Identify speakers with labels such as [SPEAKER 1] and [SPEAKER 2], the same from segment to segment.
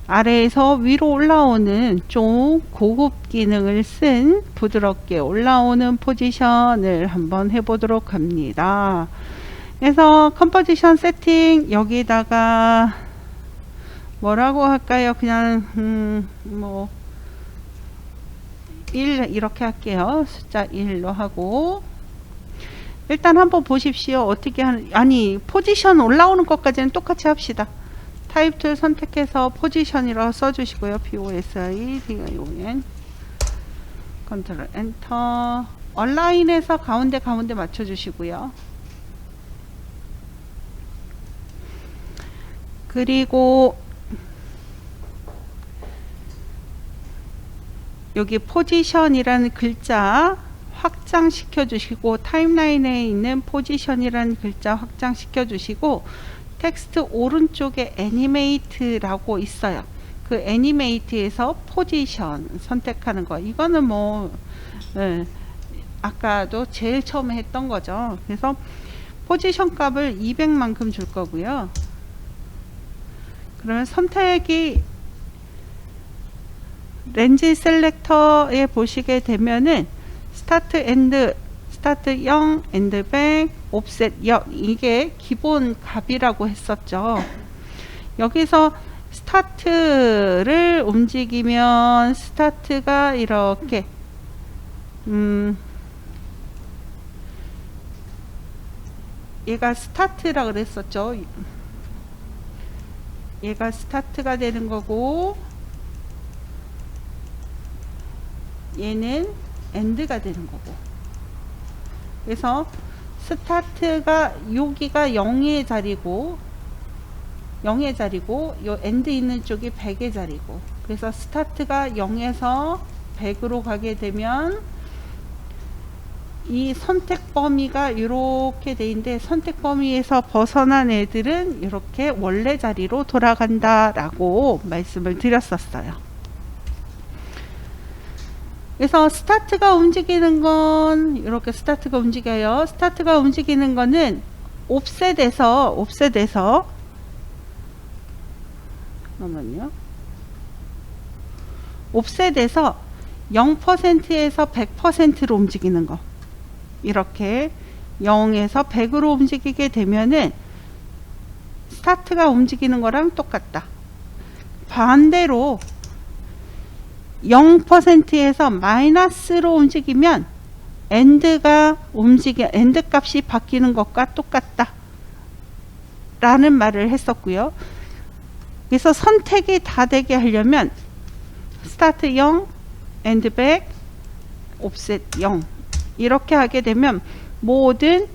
[SPEAKER 1] 아래에서 위로 올라오는 좀 고급 기능을 쓴 부드럽게 올라오는 포지션을 한번 해보도록 합니다. 그래서 컴포지션 세팅 여기다가 뭐라고 할까요? 그냥 뭐 1 이렇게 할게요. 숫자 1로 하고 일단 한번 보십시오. 어떻게 하는, 아니 포지션 올라오는 것까지는 똑같이 합시다. 타입 툴 선택해서 포지션이라고 써주시고요. POSI, DION 컨트롤 엔터. 얼라인에서 가운데 맞춰주시고요. 그리고 여기 포지션이라는 글자 확장시켜 주시고 타임라인에 있는 포지션이라는 글자 확장시켜 주시고 텍스트 오른쪽에 애니메이트라고 있어요. 그 애니메이트에서 포지션 선택하는 거. 이거는 뭐 아까도 제일 처음에 했던 거죠. 그래서 포지션 값을 200만큼 줄 거고요. 그러면 선택이 렌즈 셀렉터에 보시게 되면은 스타트 엔드, 스타트 0, 엔드 100, 옵셋 0, 이게 기본 값이라고 했었죠. 여기서 스타트를 움직이면 스타트가 이렇게 얘가 스타트라 그랬었죠. 얘가 스타트가 되는 거고 얘는 엔드가 되는 거고. 그래서 스타트가 여기가 0의 자리고 요 엔드 있는 쪽이 100의 자리고. 그래서 스타트가 0에서 100으로 가게 되면 이 선택 범위가 이렇게 돼 있는데 선택 범위에서 벗어난 애들은 이렇게 원래 자리로 돌아간다 라고 말씀을 드렸었어요. 그래서 스타트가 움직이는 건 이렇게 스타트가 움직여요. 스타트가 움직이는 거는 옵셋에서 잠깐만요. 옵셋에서 0%에서 100%로 움직이는 거. 이렇게 0에서 100으로 움직이게 되면은 스타트가 움직이는 거랑 똑같다. 반대로 0%에서 마이너스로 움직이면 엔드 값이 바뀌는 것과 똑같다 라는 말을 했었고요. 그래서 선택이 다 되게 하려면 스타트 0, 엔드 100, 옵셋 0 이렇게 하게 되면 모든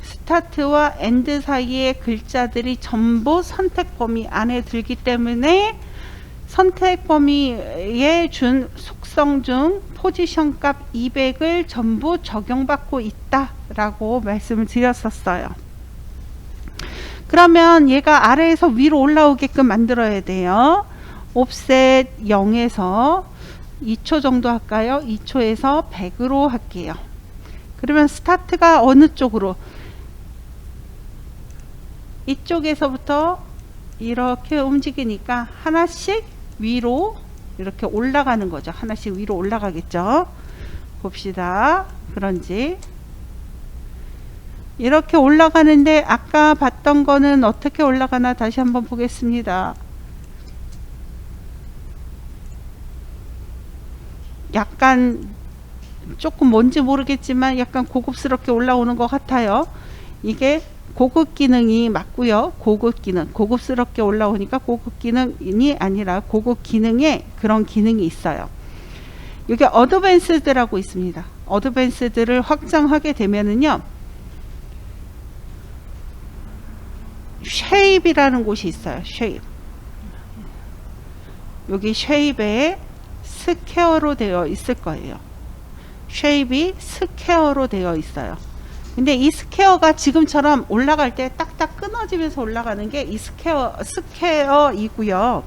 [SPEAKER 1] 스타트와 엔드 사이의 글자들이 전부 선택 범위 안에 들기 때문에 선택 범위에 준 속성 중 포지션 값 200을 전부 적용받고 있다 라고 말씀을 드렸었어요. 그러면 얘가 아래에서 위로 올라오게끔 만들어야 돼요. 옵셋 0에서 2초 정도 할까요? 2초에서 100으로 할게요. 그러면 스타트가 어느 쪽으로? 이쪽에서부터 이렇게 움직이니까 하나씩 위로 이렇게 올라가는 거죠. 하나씩 위로 올라가겠죠. 봅시다. 그런지 이렇게 올라가는데 아까 봤던 거는 어떻게 올라가나 다시 한번 보겠습니다. 약간 조금 뭔지 모르겠지만 약간 고급스럽게 올라오는 것 같아요. 이게 고급 기능이 맞고요. 고급 기능, 고급스럽게 올라오니까 고급 기능이 아니라 고급 기능에 그런 기능이 있어요. 여기 어드밴스드라고 있습니다. 어드밴스드를 확장하게 되면은요, 쉐입이라는 곳이 있어요. 쉐입. 여기 쉐입에 스퀘어로 되어 있을 거예요. 쉐입이 스퀘어로 되어 있어요. 근데 이 스퀘어가 지금처럼 올라갈 때 딱딱 끊어지면서 올라가는 게 이 스퀘어이고요.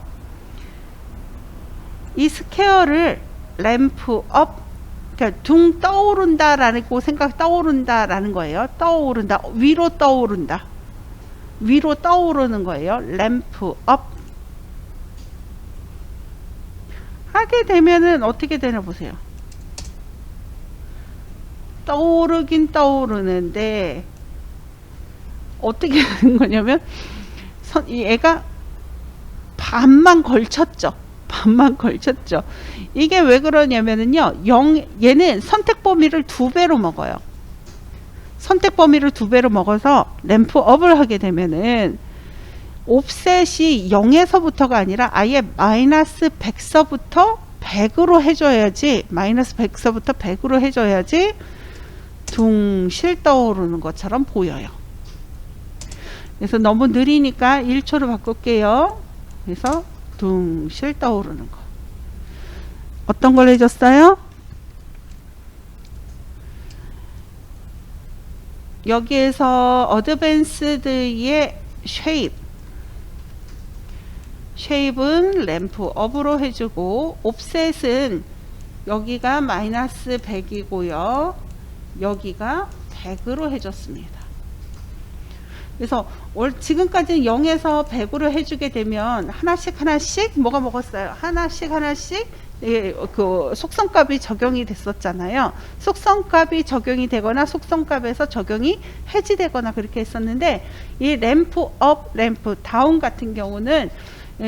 [SPEAKER 1] 이 스퀘어를 램프 업, 그러니까 둥 떠오른다라고 떠오른다라는 거예요. 떠오른다, 위로 떠오른다, 위로 떠오르는 거예요. 램프 업, 하게 되면은 어떻게 되나 보세요. 떠오르긴 떠오르는데 어떻게 되는 거냐면 이 애가 반만 걸쳤죠. 반만 걸쳤죠. 이게 왜 그러냐면은요. 얘는 선택 범위를 2배로 먹어요. 선택 범위를 2배로 먹어서 램프 업을 하게 되면은 옵셋이 0에서부터가 아니라 아예 마이너스 100서부터 100으로 해줘야지, 마이너스 100서부터 100으로 해줘야지 둥실 떠오르는 것처럼 보여요. 그래서 너무 느리니까 1초로 바꿀게요. 그래서 둥실 떠오르는 거. 어떤 걸 해줬어요? 여기에서 어드밴스드의 쉐입은 램프 업으로 해주고 옵셋은 여기가 마이너스 100이고요. 여기가 100으로 해줬습니다. 그래서 지금까지는 0에서 100으로 해주게 되면 하나씩 뭐가 먹었어요? 하나씩 예, 그 속성값이 적용이 됐었잖아요. 속성값이 적용이 되거나 속성값에서 적용이 해지되거나 그렇게 했었는데 이 램프 업, 램프 다운 같은 경우는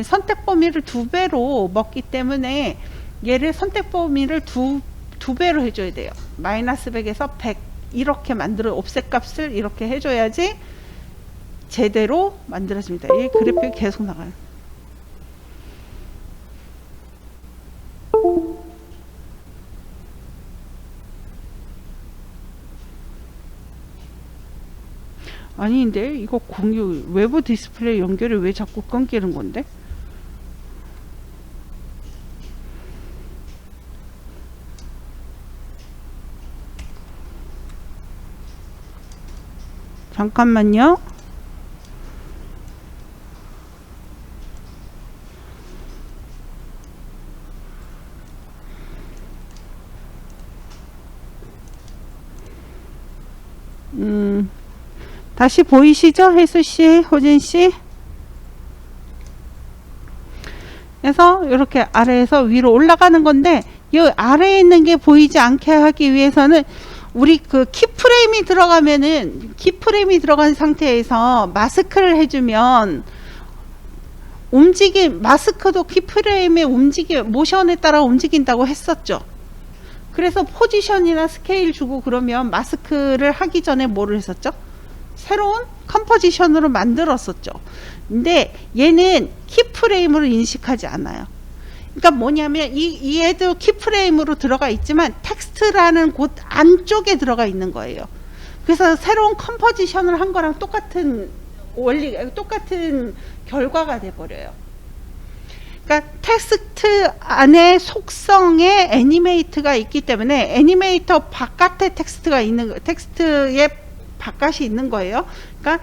[SPEAKER 1] 선택 범위를 2배로 먹기 때문에 얘를 선택 범위를 두 배로 해줘야 돼요. 마이너스 100에서 100 이렇게 만들어 옵셋 값을 이렇게 해줘야지 제대로 만들어집니다. 이 그래픽이 계속 나가요. 아니 근데 이거 공유 외부 디스플레이 연결이 왜 자꾸 끊기는 건데? 잠깐만요. 다시 보이시죠? 혜수씨, 호진씨? 그래서 이렇게 아래에서 위로 올라가는 건데 이 아래에 있는 게 보이지 않게 하기 위해서는 우리 그 키프레임이 들어간 상태에서 마스크를 해주면 마스크도 키프레임의 모션에 따라 움직인다고 했었죠. 그래서 포지션이나 스케일 주고 그러면 마스크를 하기 전에 뭐를 했었죠? 새로운 컴포지션으로 만들었었죠. 근데 얘는 키프레임으로 인식하지 않아요. 그러니까 뭐냐면 이 애도 키프레임으로 들어가 있지만 텍스트라는 곳 안쪽에 들어가 있는 거예요. 그래서 새로운 컴포지션을 한 거랑 똑같은 똑같은 결과가 돼 버려요. 그러니까 텍스트 안에 속성에 애니메이트가 있기 때문에 애니메이터 바깥에 텍스트의 바깥이 있는 거예요. 그러니까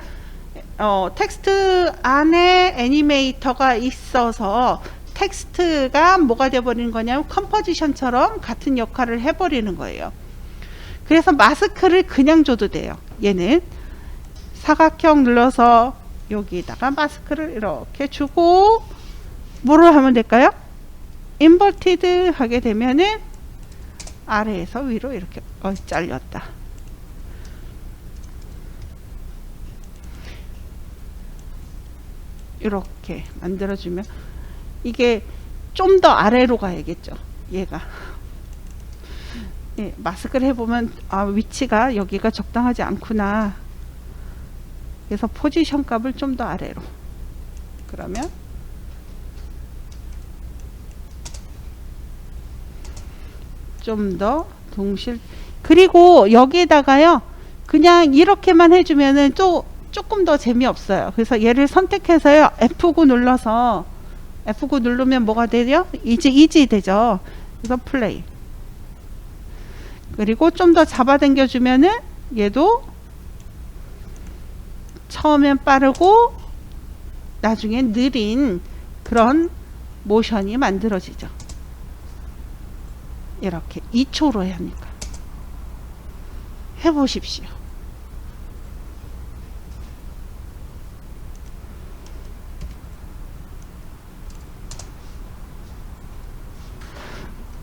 [SPEAKER 1] 텍스트 안에 애니메이터가 있어서 텍스트가 뭐가 돼버리는 거냐면 컴포지션처럼 같은 역할을 해버리는 거예요. 그래서 마스크를 그냥 줘도 돼요. 얘는 사각형 눌러서 여기다가 마스크를 이렇게 주고 뭐를 하면 될까요? 인버티드 하게 되면은 아래에서 위로 이렇게 잘렸다. 이렇게 만들어주면 이게 좀 더 아래로 가야겠죠. 얘가 예, 마스크를 해보면 위치가 여기가 적당하지 않구나. 그래서 포지션 값을 좀 더 아래로. 그러면 좀 더 동실. 그리고 여기에다가요 그냥 이렇게만 해주면은 또 조금 더 재미없어요. 그래서 얘를 선택해서요 F9 눌러서 F9 누르면 뭐가 되죠? 이지 되죠. 그래서 플레이. 그리고 좀 더 잡아당겨 주면은 얘도 처음엔 빠르고 나중엔 느린 그런 모션이 만들어지죠. 이렇게 2초로 해야 하니까 해보십시오.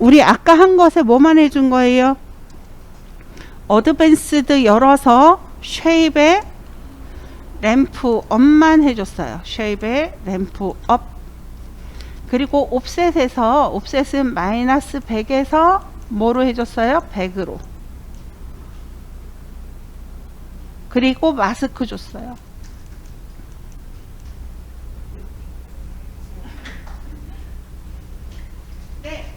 [SPEAKER 1] 우리 아까 한 것에 뭐만 해준 거예요? 어드밴스드 열어서 쉐입의 램프 업만 해줬어요. 쉐입의 램프 업. 그리고 옵셋에서, 옵셋은 마이너스 100에서 뭐로 해줬어요? 100으로. 그리고 마스크 줬어요. 네,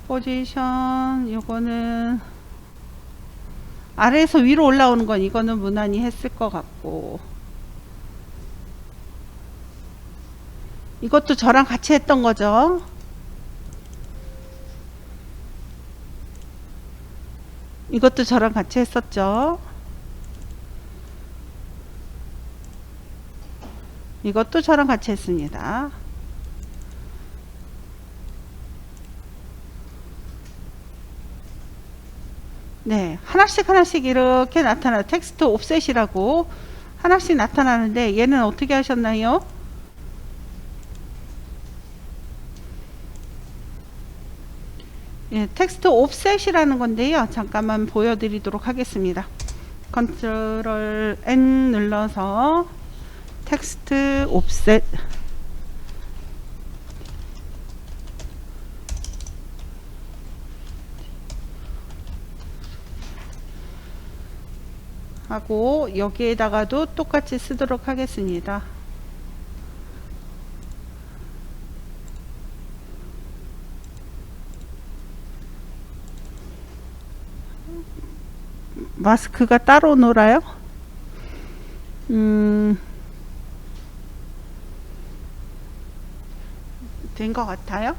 [SPEAKER 1] 포지션, 요거는 아래에서 위로 올라오는 건 이거는 무난히 했을 것 같고, 이것도 저랑 같이 했던 거죠. 이것도 저랑 같이 했었죠. 이것도 저랑 같이 했습니다. 네, 하나씩 하나씩 이렇게 나타나요. 텍스트 옵셋이라고 하나씩 나타나는데 얘는 어떻게 하셨나요? 예, 텍스트 옵셋이라는 건데요. 잠깐만 보여드리도록 하겠습니다. 컨트롤 N 눌러서 텍스트 옵셋 하고 여기에다가도 똑같이 쓰도록 하겠습니다. 마스크가 따로 놀아요? 된 것 같아요.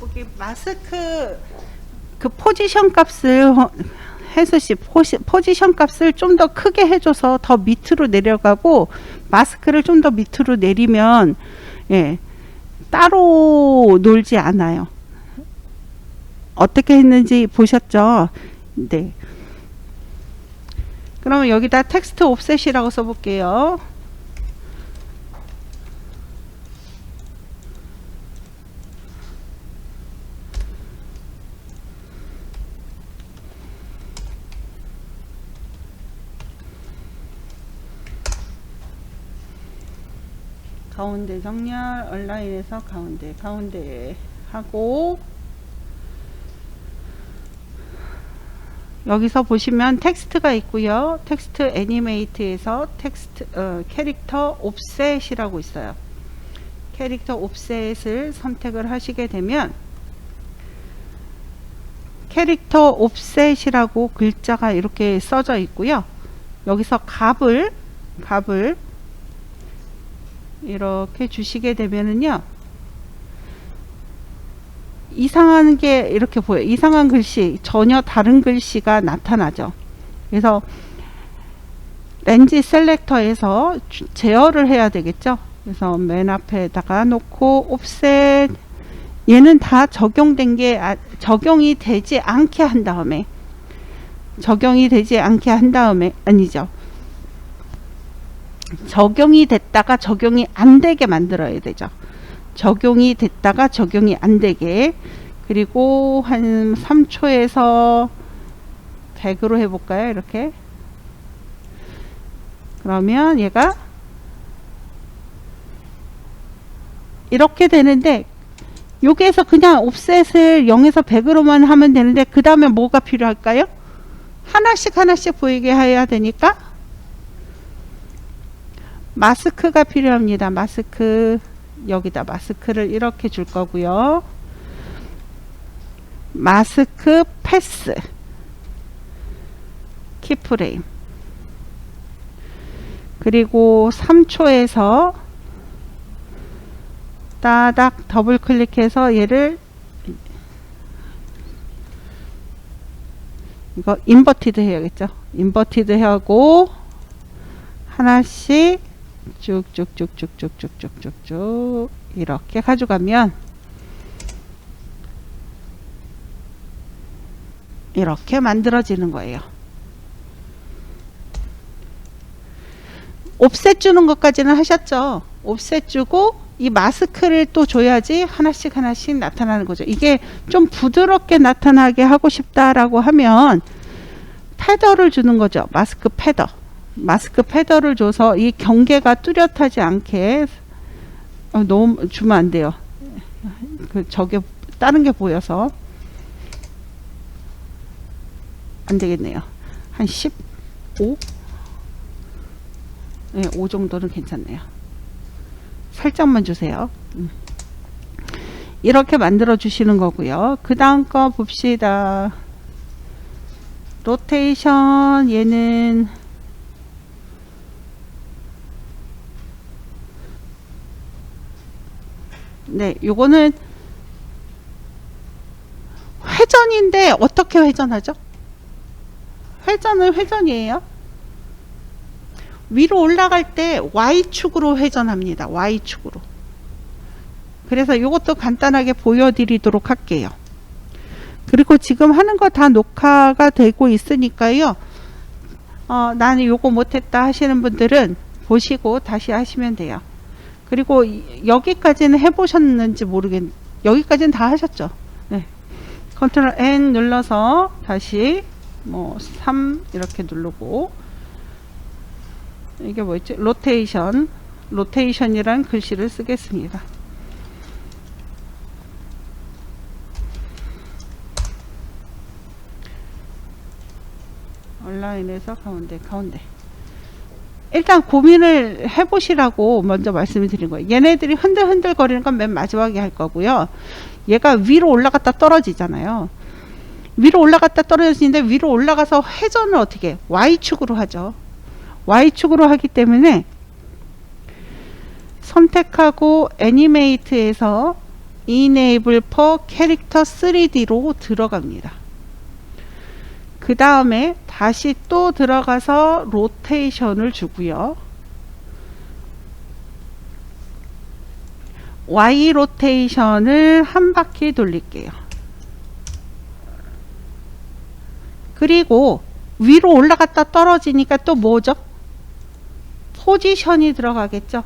[SPEAKER 1] 여기 마스크 그 포지션 값을 혜수씨 포지션 값을 좀 더 크게 해줘서 더 밑으로 내려가고 마스크를 좀 더 밑으로 내리면 예, 따로 놀지 않아요. 어떻게 했는지 보셨죠? 네. 그러면 여기다 텍스트 옵셋이라고 써볼게요. 가운데 정렬, 얼라인에서 가운데 하고 여기서 보시면 텍스트가 있고요. 텍스트 애니메이트에서 텍스트 캐릭터 옵셋이라고 있어요. 캐릭터 옵셋을 선택을 하시게 되면 캐릭터 옵셋이라고 글자가 이렇게 써져 있고요. 여기서 값을 이렇게 주시게 되면은요, 이상한 게 이렇게 보여요. 이상한 글씨, 전혀 다른 글씨가 나타나죠. 그래서 렌즈 셀렉터에서 제어를 해야 되겠죠. 그래서 맨 앞에다가 놓고 옵셋, 얘는 다 적용된 게 적용이 되지 않게 한 다음에 적용이 되지 않게 한 다음에, 아니죠, 적용이 됐다가 적용이 안 되게 만들어야 되죠. 적용이 됐다가 적용이 안 되게. 그리고 한 3초에서 100으로 해볼까요? 이렇게. 그러면 얘가 이렇게 되는데, 여기에서 그냥 옵셋을 0에서 100으로만 하면 되는데, 그 다음에 뭐가 필요할까요? 하나씩 하나씩 보이게 해야 되니까 마스크가 필요합니다. 마스크. 여기다 마스크를 이렇게 줄 거고요. 마스크 패스 키프레임. 그리고 3초에서 따닥 더블 클릭해서 얘를, 이거 인버티드 해야겠죠. 인버티드 하고 하나씩 쭉쭉쭉쭉쭉쭉쭉쭉 이렇게 가져가면 이렇게 만들어지는 거예요. 옵셋 주는 것까지는 하셨죠. 옵셋 주고 이 마스크를 또 줘야지 하나씩 하나씩 나타나는 거죠. 이게 좀 부드럽게 나타나게 하고 싶다라고 하면 패더를 주는 거죠. 마스크 패더. 마스크 패더를 줘서 이 경계가 뚜렷하지 않게, 너무 주면 안 돼요. 저게 다른 게 보여서 안 되겠네요. 한 15? 네, 5 정도는 괜찮네요. 살짝만 주세요. 이렇게 만들어 주시는 거고요. 그 다음 거 봅시다. 로테이션. 얘는 네, 요거는 회전인데 어떻게 회전하죠? 회전은 회전이에요. 위로 올라갈 때 Y축으로 회전합니다. Y축으로. 그래서 이것도 간단하게 보여드리도록 할게요. 그리고 지금 하는 거 다 녹화가 되고 있으니까요. 나는 요거 못했다 하시는 분들은 보시고 다시 하시면 돼요. 그리고 여기까지는 해보셨는지 모르겠는데, 여기까지는 다 하셨죠? 네. 컨트롤 N 눌러서 다시 3 이렇게 누르고, 이게 뭐였지? 로테이션. 로테이션이란 글씨를 쓰겠습니다. 온라인에서 가운데. 일단 고민을 해보시라고 먼저 말씀을 드린 거예요. 얘네들이 흔들흔들 거리는 건 맨 마지막에 할 거고요. 얘가 위로 올라갔다 떨어지잖아요. 위로 올라갔다 떨어지는데, 위로 올라가서 회전을 어떻게 해? Y축으로 하죠. Y축으로 하기 때문에 선택하고 애니메이트에서 Enable for Character 3D로 들어갑니다. 그 다음에 다시 또 들어가서 로테이션을 주고요. Y 로테이션을 한 바퀴 돌릴게요. 그리고 위로 올라갔다 떨어지니까 또 뭐죠? 포지션이 들어가겠죠.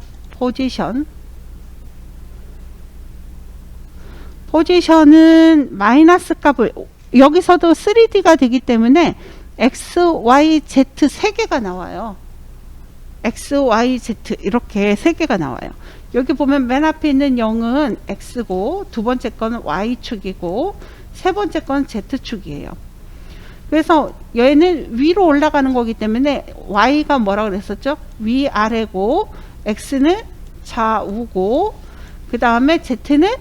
[SPEAKER 1] 포지션은 마이너스 값을, 여기서도 3D가 되기 때문에 X, Y, Z 3개가 나와요. X, Y, Z 이렇게 3개가 나와요. 여기 보면 맨 앞에 있는 0은 X고, 두 번째 거는 Y축이고, 세 번째 건 Z축이에요. 그래서 얘는 위로 올라가는 거기 때문에 Y가 뭐라 그랬었죠? 위아래고, X는 좌우고, 그 다음에 Z는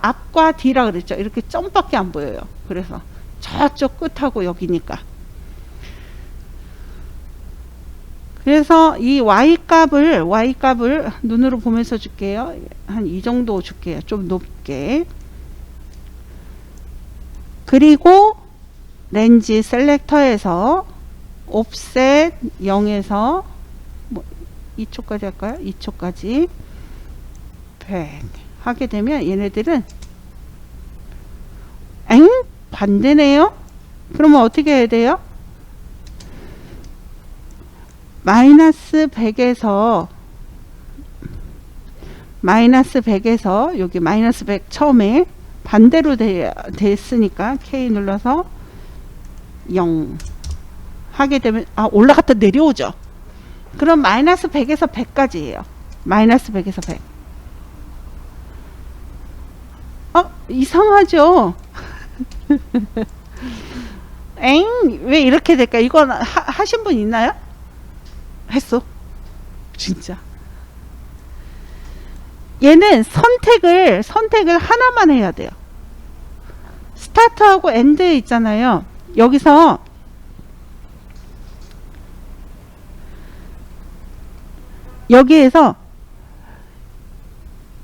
[SPEAKER 1] 앞과 뒤라 그랬죠. 이렇게 점밖에 안 보여요. 그래서 저쪽 끝하고 여기니까. 그래서 이 Y값을 눈으로 보면서 줄게요. 한 이 정도 줄게요. 좀 높게. 그리고 렌즈 셀렉터에서 옵셋 0에서 2초까지 할까요? 2초까지 100 하게 되면 얘네들은 반대네요. 그러면 어떻게 해야 돼요? 마이너스 100에서 여기 마이너스 100 처음에 반대로 됐으니까 K 눌러서 0 하게 되면 올라갔다 내려오죠. 그럼 마이너스 100에서 100까지예요. 마이너스 100에서 100. 이상하죠? 엥? 왜 이렇게 될까? 이건 하신 분 있나요? 했어. 진짜. 얘는 선택을 하나만 해야 돼요. 스타트하고 엔드 있잖아요. 여기서 여기에서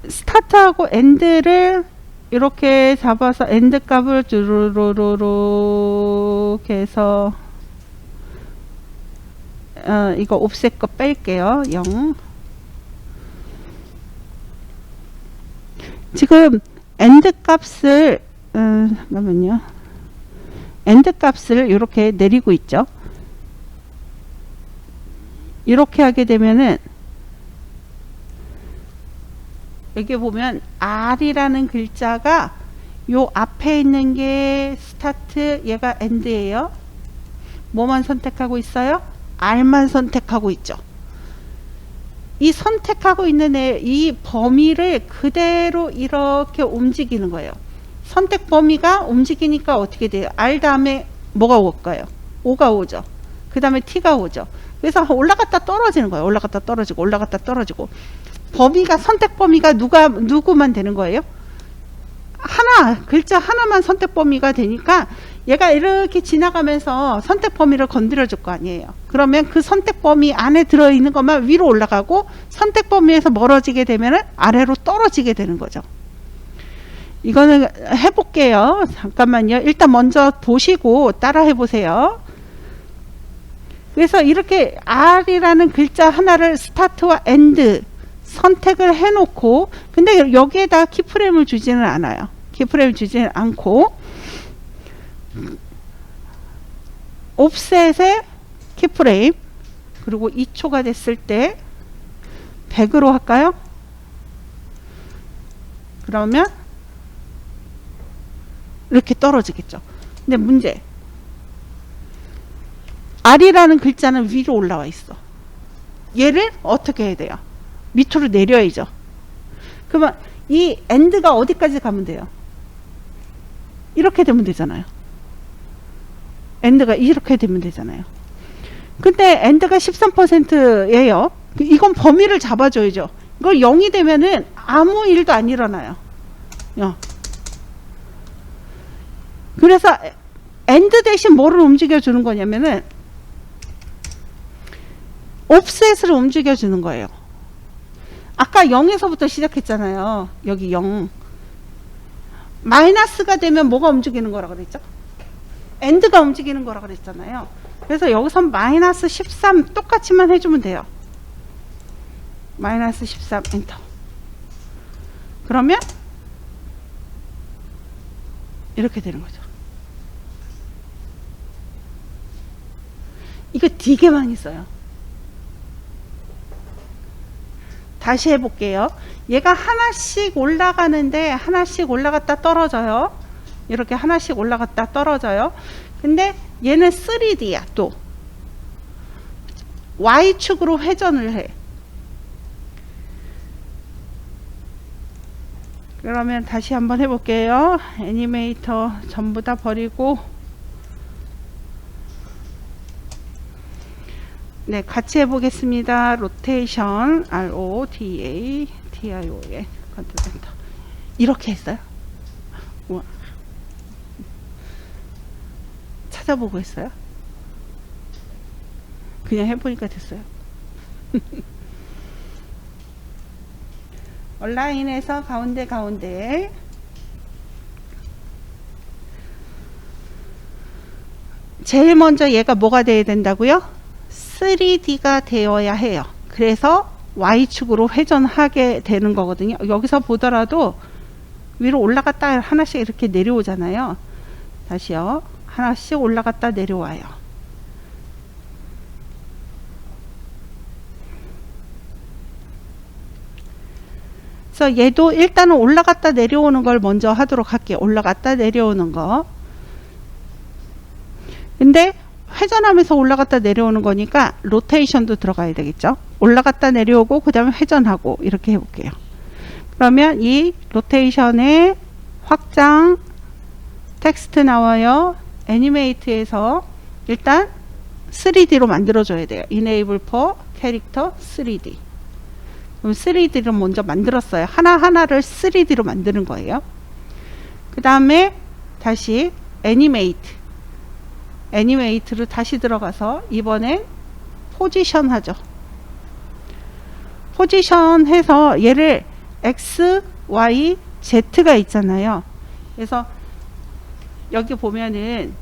[SPEAKER 1] 스타트하고 엔드를 이렇게 잡아서 엔드 값을 주르르르르 해서 이거 옵셋 거 뺄게요. 0. 지금 엔드 값을 잠깐만요. 엔드 값을 이렇게 내리고 있죠. 이렇게 하게 되면은 여기 보면 R이라는 글자가 요 앞에 있는 게 스타트, 얘가 엔드예요. 뭐만 선택하고 있어요? R만 선택하고 있죠. 이 선택하고 있는 이 범위를 그대로 이렇게 움직이는 거예요. 선택 범위가 움직이니까 어떻게 돼요? R 다음에 뭐가 올까요? O가 오죠. 그 다음에 T가 오죠. 그래서 올라갔다 떨어지는 거예요. 올라갔다 떨어지고 올라갔다 떨어지고. 범위가 선택 범위가 누구만 되는 거예요? 글자 하나만 선택 범위가 되니까 얘가 이렇게 지나가면서 선택 범위를 건드려 줄 거 아니에요. 그러면 그 선택 범위 안에 들어 있는 것만 위로 올라가고 선택 범위에서 멀어지게 되면 아래로 떨어지게 되는 거죠. 이거는 해볼게요. 잠깐만요. 일단 먼저 보시고 따라 해보세요. 그래서 이렇게 R이라는 글자 하나를 스타트와 엔드 선택을 해놓고, 근데 여기에다 키프레임을 주지는 않아요. 키프레임 주지는 않고 옵셋에 키프레임, 그리고 2초가 됐을 때 100으로 할까요? 그러면 이렇게 떨어지겠죠. 근데 문제, R이라는 글자는 위로 올라와 있어. 얘를 어떻게 해야 돼요? 밑으로 내려야죠. 그러면 이 엔드가 어디까지 가면 돼요? 이렇게 되면 되잖아요. 엔드가 이렇게 되면 되잖아요. 근데 엔드가 13%예요. 이건 범위를 잡아줘야죠. 이걸 0이 되면은 아무 일도 안 일어나요. 그래서 엔드 대신 뭐를 움직여 주는 거냐면은 옵셋을 움직여 주는 거예요. 아까 0에서부터 시작했잖아요. 여기 0. 마이너스가 되면 뭐가 움직이는 거라 그랬죠? 엔드가 움직이는 거라 그랬잖아요. 그래서 여기서 마이너스 13 똑같이만 해주면 돼요. 마이너스 13 엔터. 그러면 이렇게 되는 거죠. 이거 되게 많이 써요. 다시 해볼게요. 얘가 하나씩 올라가는데 하나씩 올라갔다 떨어져요. 이렇게 하나씩 올라갔다 떨어져요. 근데 얘는 3D야. 또 Y축으로 회전을 해. 그러면 다시 한번 해볼게요. 애니메이터 전부 다 버리고, 네, 같이 해보겠습니다. 로테이션, ROTATION, 컨트롤 엔터. 이렇게 했어요. 우와. 찾아보고 했어요. 그냥 해보니까 됐어요. 온라인에서 가운데 제일 먼저 얘가 뭐가 돼야 된다고요? 3D가 되어야 해요. 그래서 Y축으로 회전하게 되는 거거든요. 여기서 보더라도 위로 올라갔다 하나씩 이렇게 내려오잖아요. 다시요. 하나씩 올라갔다 내려와요. 그래서 얘도 일단은 올라갔다 내려오는 걸 먼저 하도록 할게요. 올라갔다 내려오는 거. 근데 회전하면서 올라갔다 내려오는 거니까 로테이션도 들어가야 되겠죠. 올라갔다 내려오고 그 다음에 회전하고 이렇게 해볼게요. 그러면 이 로테이션의 확장 텍스트 나와요. 애니메이트에서 일단 3D로 만들어줘야 돼요. Enable for Character 3D. 그럼 3D를 먼저 만들었어요. 하나하나를 3D로 만드는 거예요. 그 다음에 다시 애니메이트로 다시 들어가서 이번엔 포지션 하죠. 포지션 해서 얘를 X, Y, Z가 있잖아요. 그래서 여기 보면은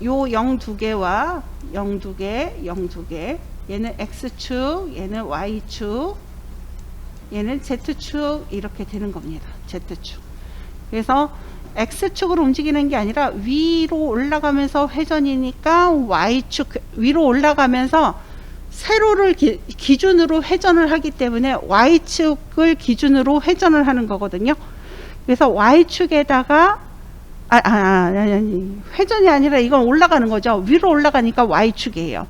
[SPEAKER 1] 요 0 두 개와 0 두 개, 0 두 개, 얘는 X축, 얘는 Y축, 얘는 Z축 이렇게 되는 겁니다. Z축. 그래서 X축으로 움직이는 게 아니라 위로 올라가면서 회전이니까 Y축 위로 올라가면서 세로를 기준으로 회전을 하기 때문에 Y축을 기준으로 회전을 하는 거거든요. 그래서 Y축에다가 아니, 회전이 아니라 이건 올라가는 거죠. 위로 올라가니까 Y축이에요.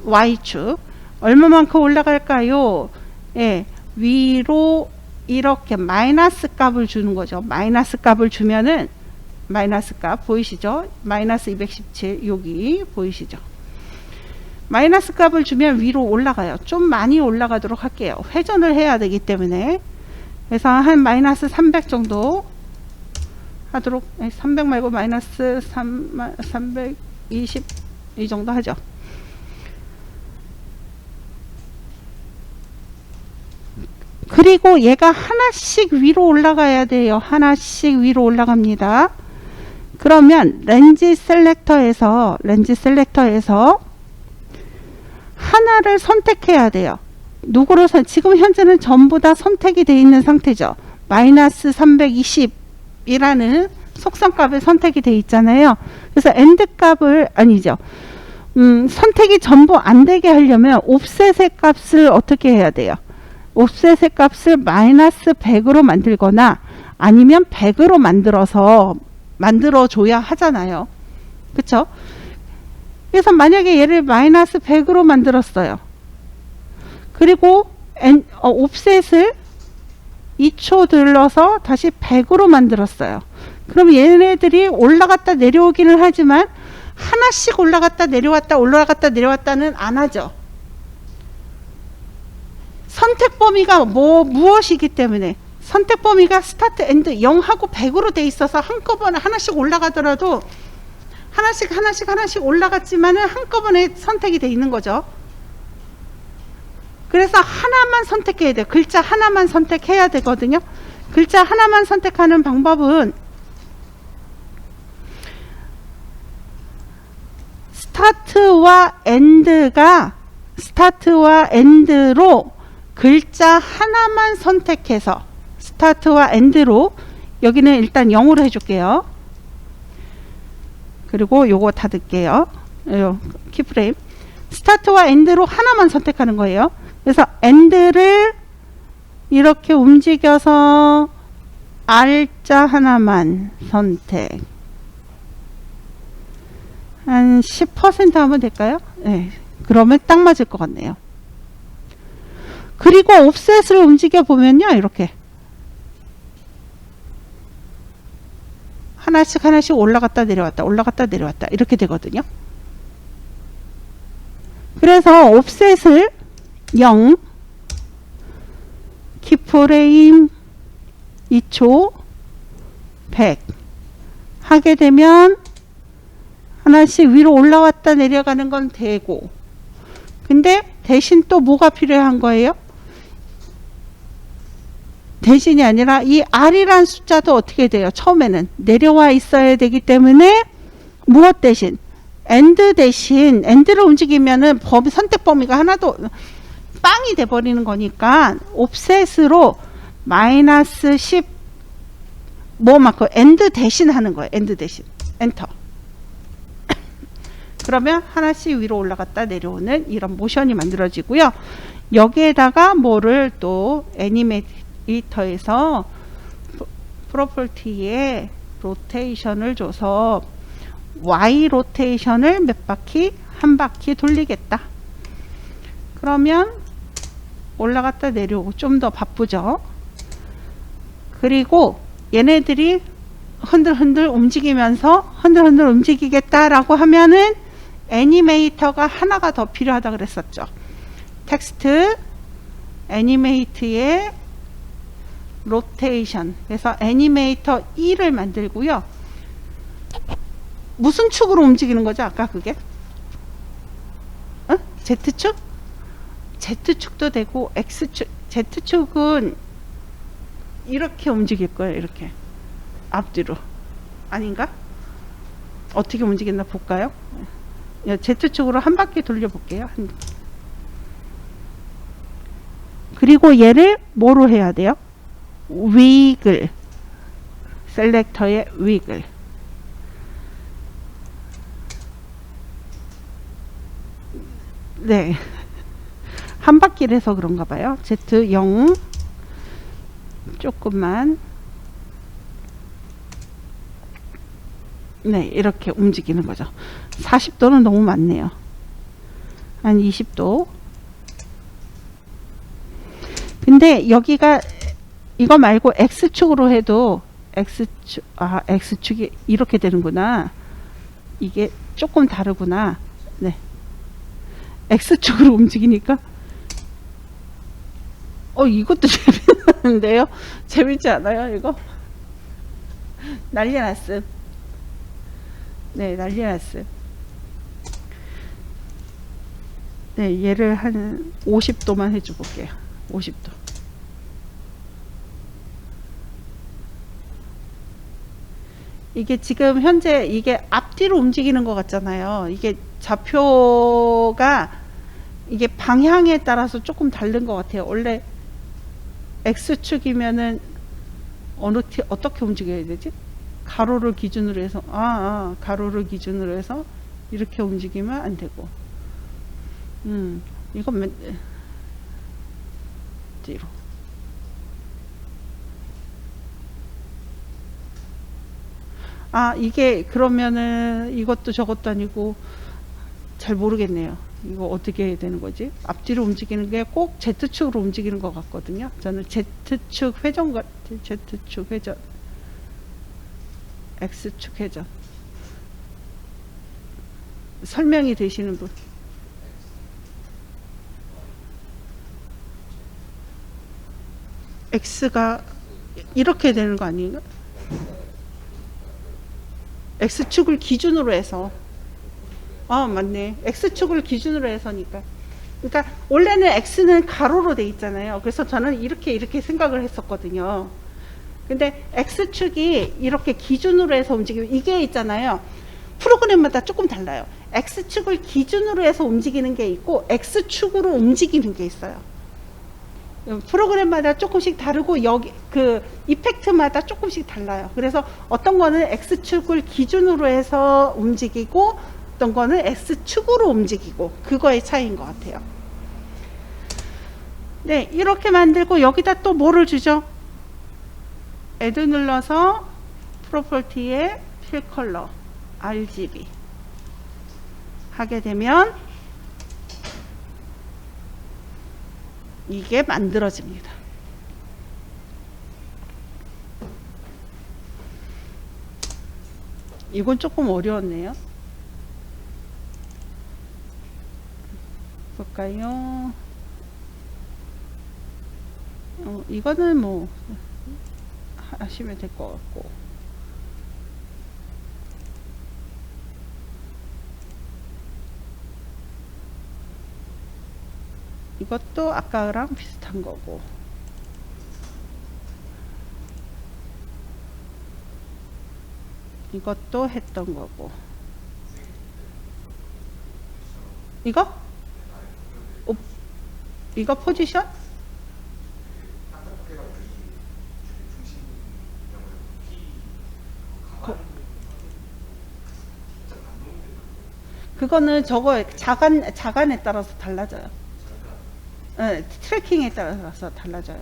[SPEAKER 1] Y축. 얼마만큼 올라갈까요? 예, 위로 이렇게 마이너스 값을 주는 거죠. 마이너스 값을 주면은 마이너스 값 보이시죠? 마이너스 217 여기 보이시죠? 마이너스 값을 주면 위로 올라가요. 좀 많이 올라가도록 할게요. 회전을 해야 되기 때문에. 그래서 한 마이너스 300 정도 하도록, 300 말고 마이너스 320 이 정도 하죠. 그리고 얘가 하나씩 위로 올라가야 돼요. 하나씩 위로 올라갑니다. 그러면 렌즈 셀렉터에서 하나를 선택해야 돼요. 누구를 지금 현재는 전부 다 선택이 되어 있는 상태죠. 마이너스 320이라는 속성값이 선택이 되어 있잖아요. 그래서 엔드 값을 아니죠. 선택이 전부 안 되게 하려면 옵셋의 값을 어떻게 해야 돼요? 옵셋의 값을 마이너스 100으로 만들거나 아니면 100으로 만들어줘야 하잖아요. 그쵸? 그래서 만약에 얘를 마이너스 100으로 만들었어요. 그리고 옵셋을 2초 들러서 다시 100으로 만들었어요. 그럼 얘네들이 올라갔다 내려오기는 하지만 하나씩 올라갔다 내려왔다는 안 하죠. 선택 범위가 무엇이기 때문에 선택 범위가 스타트 엔드 0하고 100으로 돼 있어서 한꺼번에 하나씩 올라가더라도 하나씩 올라갔지만은 한꺼번에 선택이 돼 있는 거죠. 그래서 하나만 선택해야 돼요. 글자 하나만 선택해야 되거든요. 글자 하나만 선택하는 방법은 스타트와 엔드로 글자 하나만 선택해서 스타트와 엔드로 여기는 일단 0으로 해줄게요. 그리고 요거 닫을게요. 키프레임. 스타트와 엔드로 하나만 선택하는 거예요. 그래서 엔드를 이렇게 움직여서 R자 하나만 선택. 한 10% 하면 될까요? 네. 그러면 딱 맞을 것 같네요. 그리고 옵셋을 움직여 보면요. 이렇게. 하나씩 올라갔다 내려왔다 이렇게 되거든요. 그래서 옵셋을 0 키프레임 2초 100 하게 되면 하나씩 위로 올라왔다 내려가는 건 되고, 근데 대신 또 뭐가 필요한 거예요? 대신이 아니라 이 R이란 숫자도 어떻게 돼요? 처음에는 내려와 있어야 되기 때문에 무엇 대신? 엔드 대신 엔드를 움직이면은 선택 범위가 하나도 빵이 돼버리는 거니까 옵셋으로 마이너스 10 엔드 대신 하는 거예요. 엔드 대신 엔터. 그러면 하나씩 위로 올라갔다 내려오는 이런 모션이 만들어지고요. 여기에다가 뭐를 또 애니메이터에서 프로퍼티에 로테이션을 줘서 Y 로테이션을 몇 바퀴? 한 바퀴 돌리겠다. 그러면 올라갔다 내려오고 좀 더 바쁘죠. 그리고 얘네들이 흔들흔들 움직이면서 흔들흔들 움직이겠다라고 하면은 애니메이터가 하나가 더 필요하다 그랬었죠. 텍스트 애니메이트의 로테이션. 그래서 애니메이터 2를 만들고요. 무슨 축으로 움직이는 거죠? 아까 그게? Z축? Z축도 되고 X축. Z축은 이렇게 움직일 거예요. 이렇게 앞뒤로. 아닌가? 어떻게 움직였나 볼까요? Z축으로 한 바퀴 돌려볼게요. 그리고 얘를 뭐로 해야 돼요? 위글. 셀렉터의 위글. 네. 한 바퀴를 해서 그런가 봐요. Z0 조금만. 네, 이렇게 움직이는 거죠. 40도는 너무 많네요. 한 20도. 근데 여기가 이거 말고 X축으로 해도 X축이 이렇게 되는구나. 이게 조금 다르구나. 네. X축으로 움직이니까 이것도 재밌는데요. 재밌지 않아요? 이거 난리 났음. 네, 난리 났음. 네, 얘를 한 50도만 해줘 볼게요. 50도. 이게 지금 현재 이게 앞뒤로 움직이는 것 같잖아요. 이게 좌표가 이게 방향에 따라서 조금 다른 것 같아요. 원래 X축이면은 어떻게 움직여야 되지? 가로를 기준으로 해서 가로를 기준으로 해서 이렇게 움직이면 안 되고 이건 뒤로 이게 그러면은 이것도 저것도 아니고 잘 모르겠네요. 이거 어떻게 해야 되는 거지? 앞뒤로 움직이는 게 꼭 Z축으로 움직이는 것 같거든요. 저는 Z축 회전 같은 Z축 회전, X축 회전. 설명이 되시는 분? X가 이렇게 되는 거 아닌가? X축을 기준으로 해서. 맞네. X축을 기준으로 해서니까. 그러니까 원래는 X는 가로로 돼 있잖아요. 그래서 저는 이렇게 생각을 했었거든요. 근데 X축이 이렇게 기준으로 해서 움직이면 이게 있잖아요. 프로그램마다 조금 달라요. X축을 기준으로 해서 움직이는 게 있고 X축으로 움직이는 게 있어요. 프로그램마다 조금씩 다르고 여기 그 이펙트마다 조금씩 달라요. 그래서 어떤 거는 X축을 기준으로 해서 움직이고 어떤 거는 X축으로 움직이고 그거의 차이인 것 같아요. 네, 이렇게 만들고 여기다 또 뭐를 주죠? Add 눌러서 프로퍼티에 필 컬러 RGB 하게 되면 이게 만들어집니다. 이건 조금 어려웠네요. 볼까요? 이거는 뭐 하시면 될 것 같고, 이것도 아까랑 비슷한 거고, 이것도 했던 거고. 이거? 이거 포지션? 그거는 저거 자간에 따라서 달라져요. 네, 트래킹에 따라서 달라져요.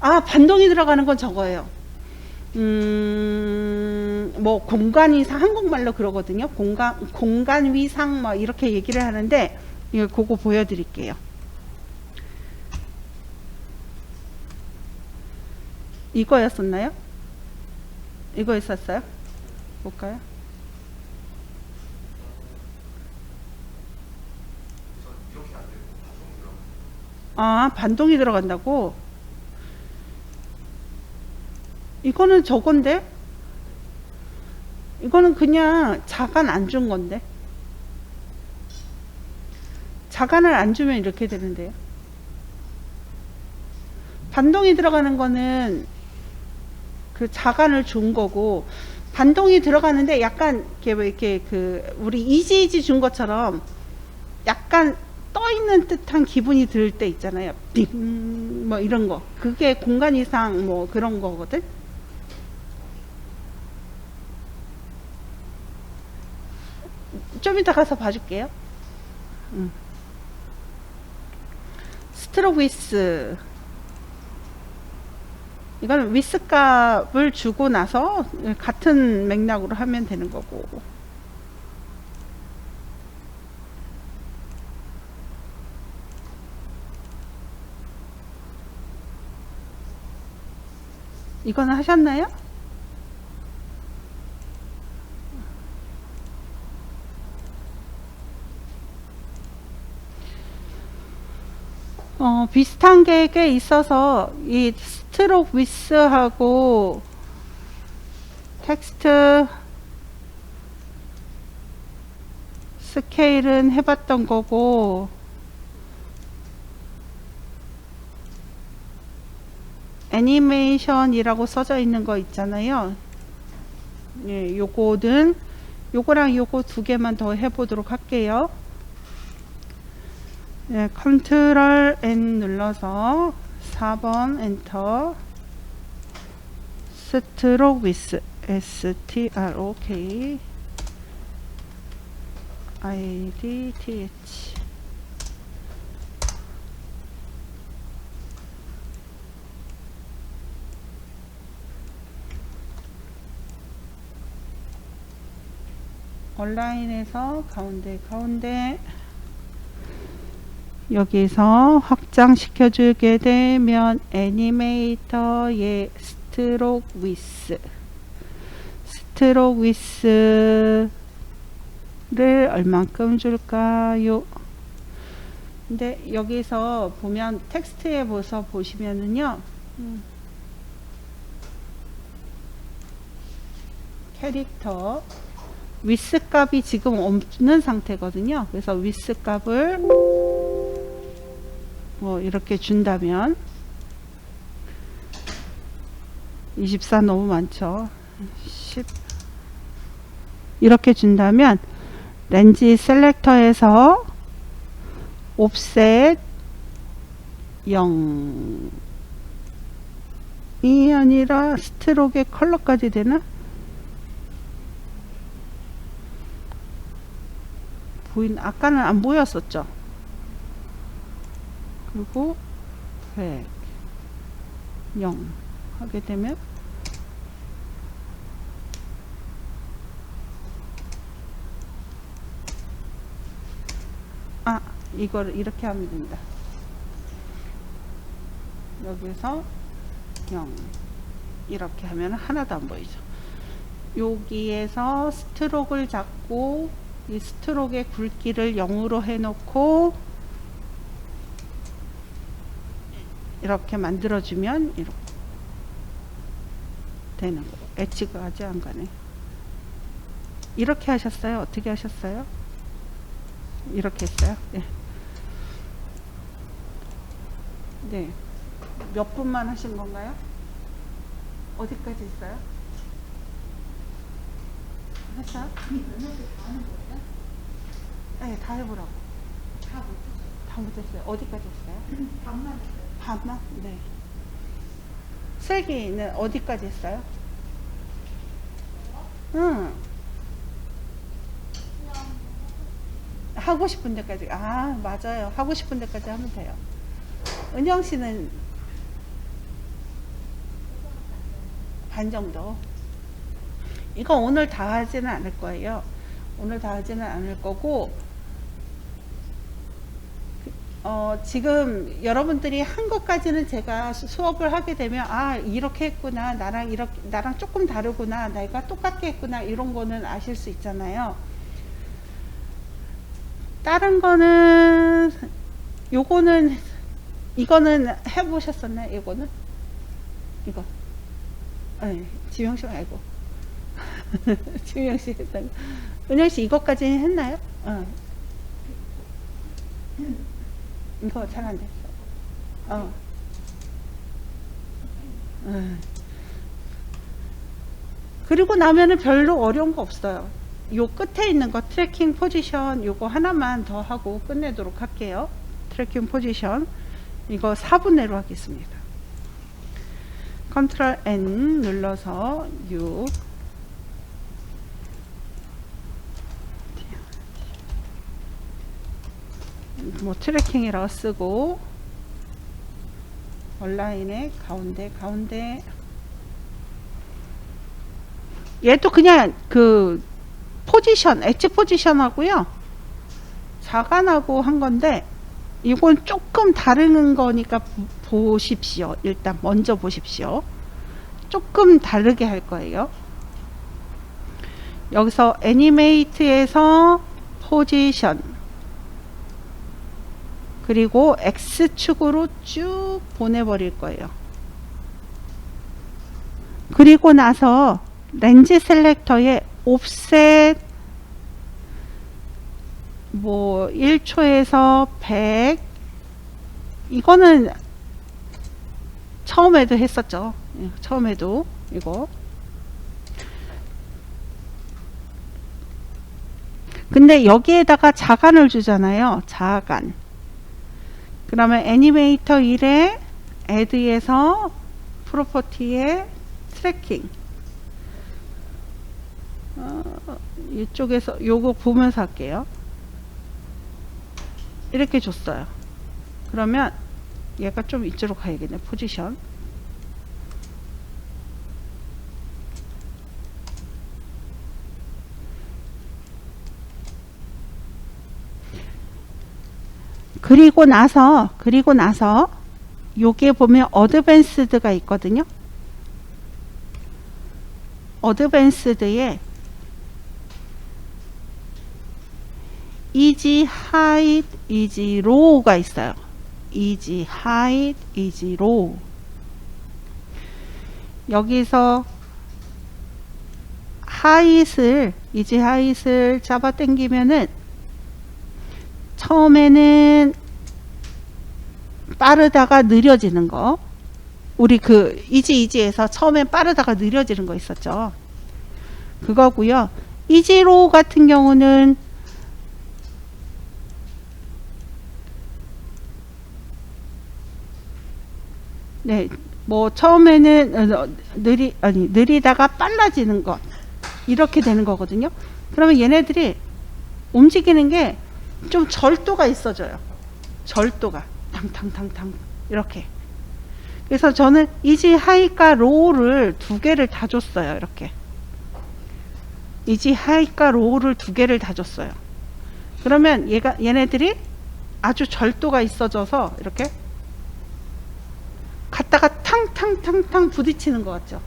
[SPEAKER 1] 아, 반동이 들어가는 건 저거예요. 뭐 공간 위상, 한국말로 그러거든요. 공간 위상 뭐 이렇게 얘기를 하는데 이거 그거 보여드릴게요. 이거였었나요? 이거 있었어요? 볼까요? 아, 반동이 들어간다고? 이거는 저건데? 이거는 그냥 자간 안 준 건데. 자간을 안 주면 이렇게 되는데요. 반동이 들어가는 거는 그 자간을 준 거고, 반동이 들어가는데 약간 이렇게 우리 이지이지 준 것처럼 약간 떠 있는 듯한 기분이 들 때 있잖아요. 띵, 뭐 이런 거. 그게 공간 이상 뭐 그런 거거든. 좀 이따 가서 봐줄게요. 스트로크 위스. 이건 위스 값을 주고 나서 같은 맥락으로 하면 되는 거고. 이거는 하셨나요? 비슷한 게 꽤 있어서 이 스트로크 위스하고 텍스트 스케일은 해봤던 거고, 애니메이션이라고 써져 있는 거 있잖아요. 예, 요거는 요거랑 요거 두 개만 더 해보도록 할게요. 예, 컨트롤 N 눌러서 4번 엔터. 스트로크 위스 STROK IDTH. 온라인에서 가운데 여기서 확장시켜 주게 되면 애니메이터의 스트로크 위스를 얼만큼 줄까요? 근데 여기서 보면 텍스트에 보시면은요, 캐릭터 위스 값이 지금 없는 상태거든요. 그래서 위스 값을 뭐 이렇게 준다면 24 너무 많죠. 10 이렇게 준다면 렌즈 셀렉터에서 옵셋 0이 아니라 스트로크의 컬러까지 되나? 아까는 안 보였었죠. 그리고 100 0 하게 되면 이거를 이렇게 하면 된다. 여기서 0 이렇게 하면 하나도 안 보이죠. 여기에서 스트로크를 잡고 이 스트로크의 굵기를 0으로 해놓고 이렇게 만들어주면 이렇게 되는 거예요. 엣지가 아직 안 가네. 이렇게 하셨어요? 어떻게 하셨어요? 이렇게 했어요? 네. 네. 몇 분만 하신 건가요? 어디까지 했어요? 했어요? 네, 다 해보라고. 다 못했어요. 어디까지 했어요? 반만 했어요. 반만? 네. 슬기는 어디까지 했어요? 응. 하고 싶은 데까지. 아, 맞아요. 하고 싶은 데까지 하면 돼요. 은영 씨는 반 정도. 이거 오늘 다 하지는 않을 거예요. 오늘 다 하지는 않을 거고, 지금 여러분들이 한 것까지는 제가 수업을 하게 되면, 아, 이렇게 했구나. 나랑 조금 다르구나. 내가 똑같게 했구나. 이런 거는 아실 수 있잖아요. 다른 거는, 이거는 해보셨었나요? 이거. 네, 지명 씨 말고. 지명 씨 했던. 은영 씨 이것까지 했나요? 이거 잘 안 됐어. 그리고 나면은 별로 어려운 거 없어요. 요 끝에 있는 거 트래킹 포지션 요거 하나만 더 하고 끝내도록 할게요. 트래킹 포지션 이거 4분의로 하겠습니다. 컨트롤 N 눌러서 6 뭐 트래킹이라고 쓰고 온라인에 가운데 얘도 그냥 그 포지션 엣지 포지션 하고요 자간하고 한 건데 이건 조금 다른 거니까 보십시오. 일단 먼저 보십시오. 조금 다르게 할 거예요. 여기서 애니메이트에서 포지션 그리고 X축으로 쭉 보내버릴 거예요. 그리고 나서 렌즈 셀렉터에 옵셋 뭐 1초에서 100 이거는 처음에도 했었죠. 처음에도 이거 근데 여기에다가 자간을 주잖아요. 자간 그러면 애니메이터 1에 애드에서 프로퍼티에 트래킹 이쪽에서 요거 보면서 할게요. 이렇게 줬어요. 그러면 얘가 좀 이쪽으로 가야겠네. 포지션 그리고 나서 요게 보면 어드밴스드가 있거든요. 어드밴스드에 easy height, easy low가 있어요. easy height, easy low. 여기서 easy height을 잡아 당기면은 처음에는 빠르다가 느려지는 거. 우리 그 이지에서 처음엔 빠르다가 느려지는 거 있었죠. 그거고요. 이지로 같은 경우는 네, 뭐 처음에는 느리다가 빨라지는 것 이렇게 되는 거거든요. 그러면 얘네들이 움직이는 게 좀 절도가 있어져요. 절도가 탕탕탕탕 이렇게. 그래서 저는 이지 하이과 로우를 두 개를 다 줬어요. 이렇게 이지 하이과 로우를 두 개를 다 줬어요. 그러면 얘네들이 아주 절도가 있어져서 이렇게 갔다가 탕탕탕탕 부딪히는 것 같죠.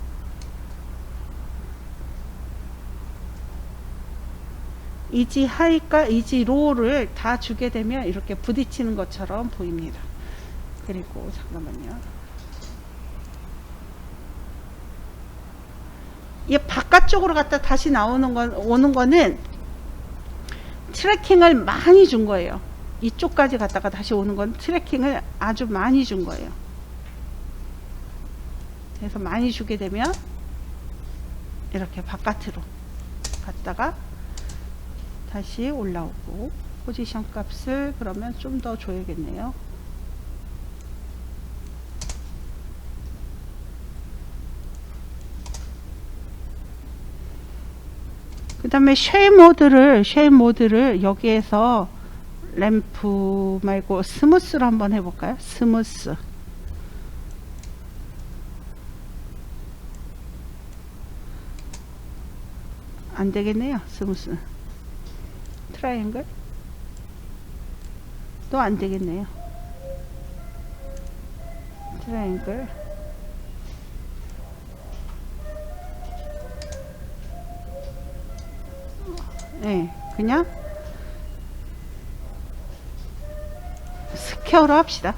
[SPEAKER 1] 이지 하이과 이지 로우를 다 주게 되면 이렇게 부딪히는 것처럼 보입니다. 그리고 잠깐만요. 얘 바깥쪽으로 갔다 다시 오는 거는 트래킹을 많이 준 거예요. 이쪽까지 갔다가 다시 오는 건 트래킹을 아주 많이 준 거예요. 그래서 많이 주게 되면 이렇게 바깥으로 갔다가 다시 올라오고 포지션 값을 그러면 좀 더 줘야겠네요. 그 다음에 쉐입 모드를 여기에서 램프 말고 스무스로 한번 해볼까요? 스무스. 안 되겠네요. 스무스. 트라이앵글. 또 안 되겠네요. 트라이앵글. 네, 그냥 스퀘어로 합시다.